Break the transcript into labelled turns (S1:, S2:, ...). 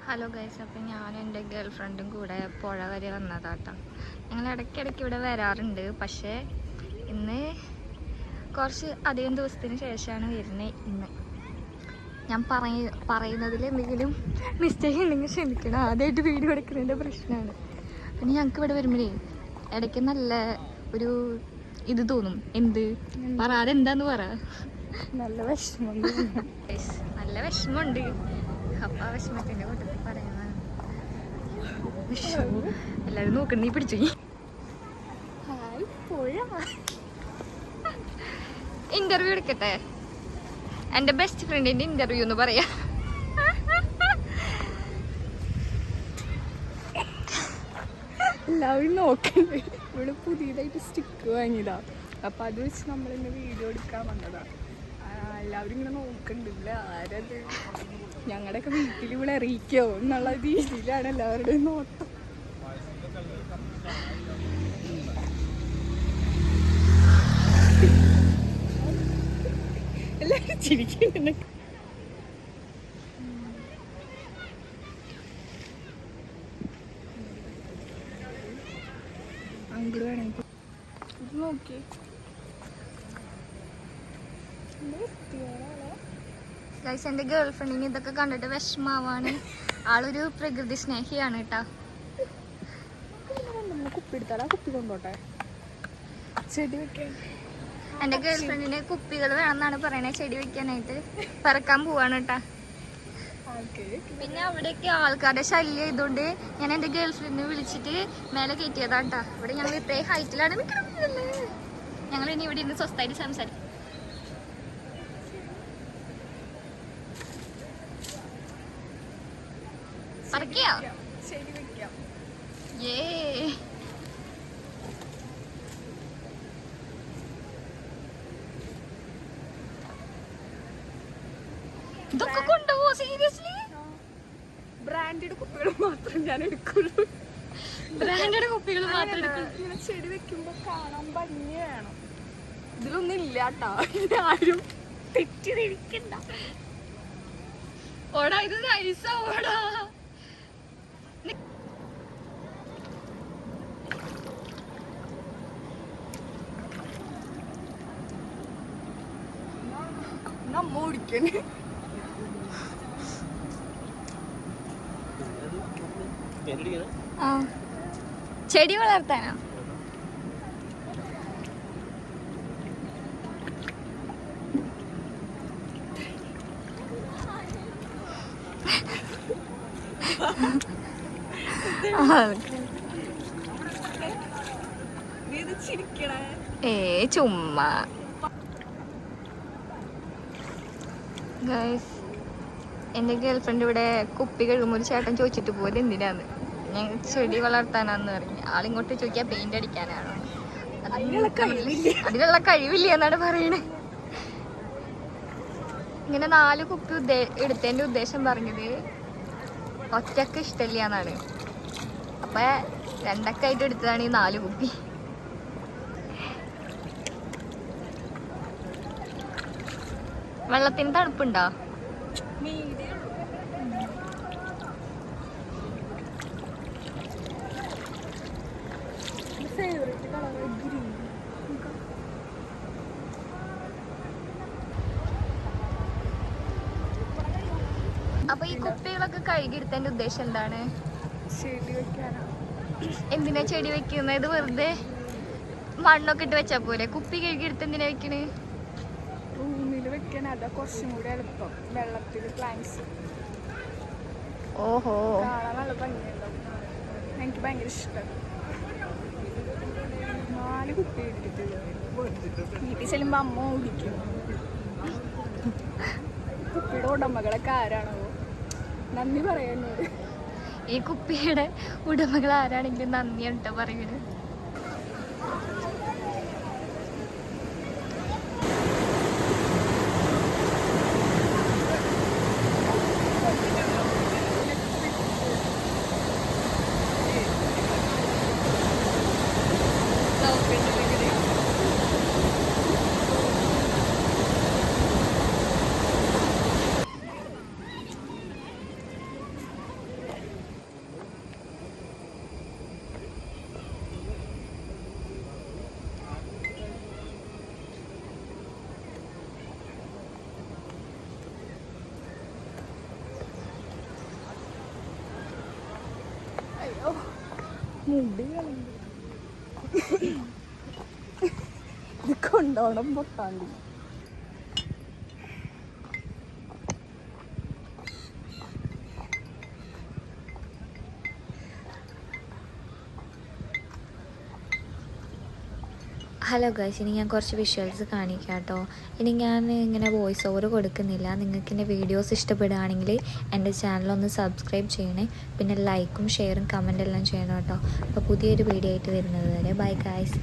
S1: Hello guys, അപ്പം ഞാൻ എൻ്റെ ഗേൾ ഫ്രണ്ടും കൂടെ പുഴ വരെ വന്നതാട്ടോ. ഞങ്ങൾ ഇടയ്ക്കിടയ്ക്ക് ഇവിടെ വരാറുണ്ട്. പക്ഷേ ഇന്ന് കുറച്ച് അധികം ദിവസത്തിന് ശേഷമാണ് വരുന്നത്. ഇന്ന് ഞാൻ പറയുന്നതിൽ എന്തെങ്കിലും മിസ്റ്റേക്ക് ഉണ്ടെങ്കിൽ ക്ഷമിക്കണം. ആദ്യമായിട്ട് വീഡിയോ എടുക്കുന്നതിൻ്റെ പ്രശ്നമാണ്. പിന്നെ ഞങ്ങൾക്ക് ഇവിടെ വരുമ്പോഴേ ഇടയ്ക്ക് നല്ല ഒരു ഇത് തോന്നും. എന്ത് പറ, അതെന്താന്ന് പറ.
S2: നല്ല വിഷമമുണ്ട്.
S1: നല്ല വിഷമമുണ്ട്. അപ്പം ആ വിഷമത്തിൻ്റെ കൂട്ടത്തിൽ പറയുന്നതാണ്. എല്ലാവരും നോക്കണം, നീ പിടിച്ചു. ഇന്റർവ്യൂ എടുക്കട്ടെ, എൻ്റെ ബെസ്റ്റ് ഫ്രണ്ടിന്റെ ഇന്റർവ്യൂ എന്ന് പറയാ.
S2: എല്ലാവരും നോക്കണ്ട്. ഇവിടെ പുതിയതായിട്ട് സ്റ്റിക്ക് വാങ്ങിയതാ. അപ്പൊ അത് വെച്ച് നമ്മളിന്ന് വീഡിയോ എടുക്കാൻ വന്നതാ. എല്ലാവരും ഇങ്ങനെ നോക്കണ്ടില്ല, ആരത് ഞങ്ങളുടെയൊക്കെ വീട്ടിൽ ഇവിടെ അറിയിക്കോ എന്നുള്ള രീതിയിലാണ് എല്ലാവരുടെയും നോട്ടം. എല്ലാവരും ചിരിക്കുന്നുണ്ട്. അങ്ങോട്ട് വേണമെങ്കിൽ ഇത് നോക്കിയേ.
S1: ഗൈസ്, എൻ്റെ ഗേൾ ഫ്രണ്ടിന് ഇതൊക്കെ കണ്ടിട്ട് വിഷമാവാണ്. ആളൊരു പ്രകൃതി സ്നേഹിയാണ് കേട്ടാ.
S2: കുപ്പിയെടുത്താൽ ആ കുപ്പി കൊണ്ടോട്ടെ, ചെടി വെക്കാൻ.
S1: എൻ്റെ ഗേൾ ഫ്രണ്ടിന് കുപ്പികൾ വേണമെന്നാണ് പറയണേ, ചെടി വെക്കാനായിട്ട്. പറക്കാൻ പോവാണ് കേട്ടാ. പിന്നെ അവിടേക്ക് ആൾക്കാരുടെ ശല്യം ഇതുകൊണ്ട് ഞാൻ എൻ്റെ ഗേൾ ഫ്രണ്ടിനെ വിളിച്ചിട്ട് മേലെ കയറ്റിയതാട്ടാ. ഇവിടെ ഞങ്ങൾ ഇത്രയും ഹൈറ്റിലാണ് നിൽക്കുന്നത്. ഞങ്ങൾ ഇനി ഇവിടെ ഇരുന്ന് സ്വസ്ഥമായിട്ട് സംസാരിക്കും. പറക്കിയോ? ഇതൊക്കെ കൊണ്ടുപോവോ സീരിയസ്ലി?
S2: ബ്രാൻഡഡ് കുപ്പികൾ മാത്രം ഞാൻ എടുക്കുള്ളൂ.
S1: ബ്രാൻഡഡ് കുപ്പികൾ മാത്രം എടുക്കും.
S2: ഇങ്ങനെ ചെടി വെക്കുമ്പോ കാണാൻ ഭംഗി വേണം. ഇതിലൊന്നും ഇല്ലാട്ടാ, ആരും തെറ്റിദ്ധരിക്കണ്ട.
S1: ഓടാ, ഇത് നൈസാ. ഓടാ,
S2: നമ്മ ഓടിക്കണേ.
S1: ചെടി വളർത്താനോ? ചുമ്മാ. ഗൈസ്, എൻ്റെ ഗേൾ ഫ്രണ്ട് ഇവിടെ കുപ്പി കഴുകുമ്പോൾ ഒരു ചേട്ടൻ ചോദിച്ചിട്ട് പോയത് എന്തിനാന്ന്. ഞാൻ ചെടി വളർത്താനാന്ന് പറഞ്ഞു. ആളിങ്ങോട്ട് ചോദിക്കാൻ പെയിന്റ് അടിക്കാനാണോ? അതിനുള്ള കഴിവില്ല എന്നാണ് പറയണേ. ഇങ്ങനെ 4 കുപ്പി എടുത്തതിൻ്റെ ഉദ്ദേശം പറഞ്ഞത് ഒറ്റക്ക് ഇഷ്ടമില്ല എന്നാണ്. അപ്പൊ 2 ആയിട്ട് എടുത്തതാണ് ഈ 4 കുപ്പി. വെള്ളത്തിന് തണുപ്പുണ്ടോ? അപ്പൊ ഈ കുപ്പികളൊക്കെ കഴുകിയെടുത്തതിന്റെ ഉദ്ദേശം എന്താണ്?
S2: ചെടി വെക്കാനാ.
S1: എന്തിനാ ചെടി വെക്കുന്നത്? ഇത് വെറുതെ മണ്ണൊക്കെ ഇട്ട് വെച്ചാ പോലെ. കുപ്പി കഴുകിയെടുത്ത് എന്തിനാ വെക്കണേ?
S2: റൂമിൽ വെക്കാൻ, അതാ കുറച്ചും കൂടി എളുപ്പം. വെള്ളത്തില് പ്ലാന്റ്സ്.
S1: ഓഹോ,
S2: കാണാൻ നല്ല ഭംഗിയുണ്ടാവും. എനിക്ക് ഭയങ്കര ഇഷ്ടം. 4 കുപ്പി എടുത്തിട്ട് വീട്ടിൽ ചെല്ലുമ്പോ അമ്മ ഓടിക്കും. കുപ്പിയുടെ ഉടമകളൊക്കെ ആരാണോ നന്ദി പറയുന്നത്.
S1: ഈ കുപ്പിയുടെ ഉടമകൾ ആരാണെങ്കിലും നന്ദിയുണ്ടോ പറയുന്നത്.
S2: മുടി ഇത് കൊണ്ടോണം പൊട്ടാണ്ടി.
S1: ഹലോ ഗൈസ്, ഇനി ഞാൻ കുറച്ച് വിഷ്വൽസ് കാണിക്കാം കേട്ടോ. ഇനി ഞാൻ ഇങ്ങനെ വോയിസ് ഓവർ കൊടുക്കുന്നില്ല. നിങ്ങൾക്ക് എൻ്റെ വീഡിയോസ് ഇഷ്ടപ്പെടുകയാണെങ്കിൽ എൻ്റെ ചാനലൊന്ന് സബ്സ്ക്രൈബ് ചെയ്യണേ. പിന്നെ ലൈക്കും ഷെയറും കമൻറ്റെല്ലാം ചെയ്യണം കേട്ടോ. അപ്പോൾ പുതിയൊരു വീഡിയോ ആയിട്ട് വരുന്നത് വരെ ബൈ ഗൈസ്.